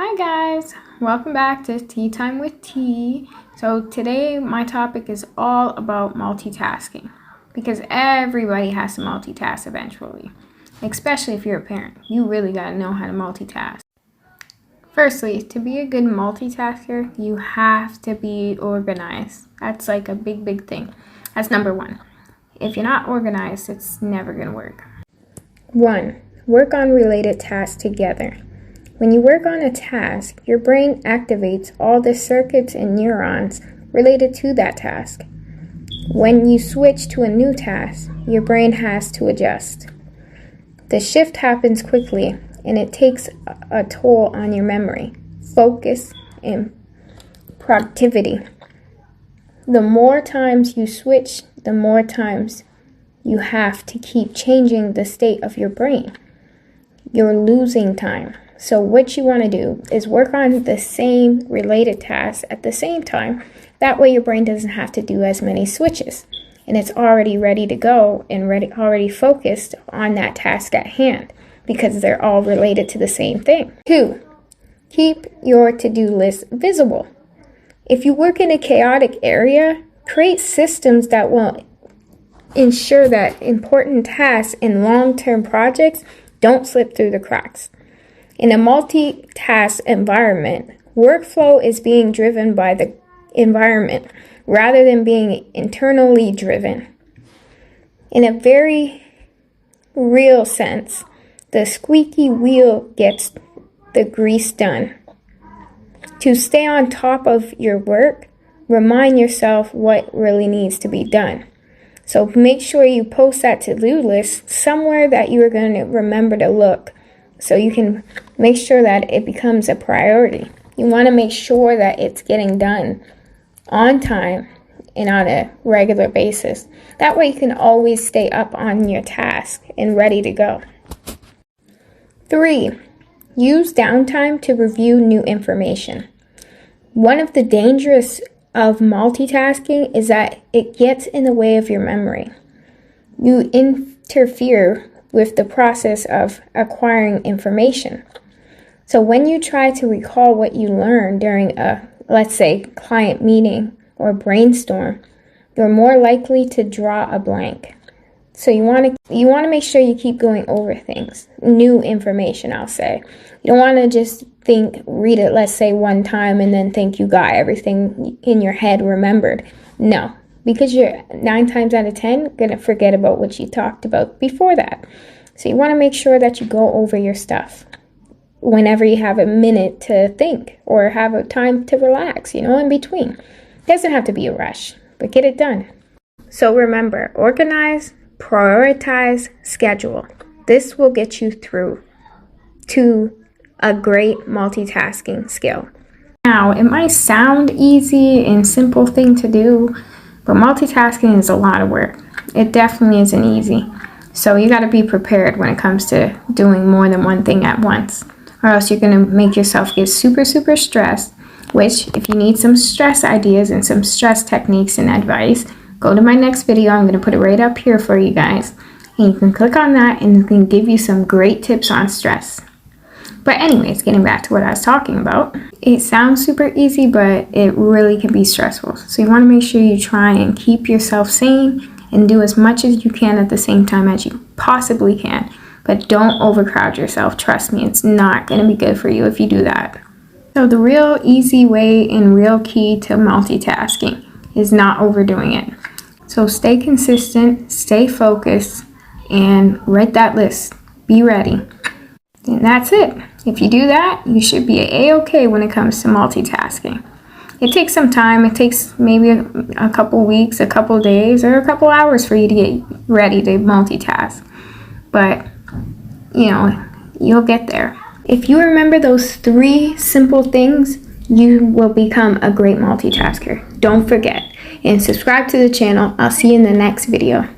Hi guys, welcome back to Tea Time with Tea. So today my topic is all about multitasking because everybody has to multitask eventually, especially if you're a parent. You really got to know how to multitask. Firstly, to be a good multitasker, you have to be organized. That's like a big thing. That's number one. If you're not organized, it's never going to work. 1. Work on related tasks together. When you work on a task, your brain activates all the circuits and neurons related to that task. When you switch to a new task, your brain has to adjust. The shift happens quickly, and it takes a toll on your memory, focus, and productivity. The more times you switch, the more times you have to keep changing the state of your brain. You're losing time. So what you want to do is work on the same related tasks at the same time. That way your brain doesn't have to do as many switches. And it's already ready to go and already focused on that task at hand because they're all related to the same thing. 2, keep your to-do list visible. If you work in a chaotic area, create systems that will ensure that important tasks and long-term projects don't slip through the cracks. In a multitask environment, workflow is being driven by the environment rather than being internally driven. In a very real sense, the squeaky wheel gets the grease done. To stay on top of your work, remind yourself what really needs to be done. So make sure you post that to-do list somewhere that you are going to remember to look, so you can make sure that it becomes a priority. You want to make sure that it's getting done on time and on a regular basis. That way you can always stay up on your task and ready to go. 3, use downtime to review new information. One of the dangers of multitasking is that it gets in the way of your memory. You interfere with the process of acquiring information. So when you try to recall what you learned during a, let's say, client meeting or brainstorm, you're more likely to draw a blank. So you want to make sure you keep going over things, new information, I'll say. You don't want to just read it, let's say, one time and then think you got everything in your head remembered. No, because you're 9 times out of 10 going to forget about what you talked about before that. So you want to make sure that you go over your stuff whenever you have a minute to think or have a time to relax, in between. It doesn't have to be a rush, but get it done. So remember, organize, prioritize, schedule. This will get you through to a great multitasking skill. Now, it might sound easy and simple thing to do, but multitasking is a lot of work. It definitely isn't easy. So you got to be prepared when it comes to doing more than one thing at once, or else you're going to make yourself get super stressed, which if you need some stress ideas and some stress techniques and advice, go to my next video. I'm going to put it right up here for you guys. And you can click on that and it can give you some great tips on stress. But anyways, getting back to what I was talking about, it sounds super easy, but it really can be stressful. So you want to make sure you try and keep yourself sane and do as much as you can at the same time as you possibly can. But don't overcrowd yourself. Trust me, it's not going to be good for you if you do that. So the real easy way and real key to multitasking is not overdoing it. So stay consistent, stay focused, and write that list. Be ready. And that's it. If you do that, you should be a-okay when it comes to multitasking. It takes some time. It takes maybe a couple weeks, a couple days, or a couple hours for you to get ready to multitask. But, you'll get there. If you remember those 3 simple things, you will become a great multitasker. Don't forget. And subscribe to the channel. I'll see you in the next video.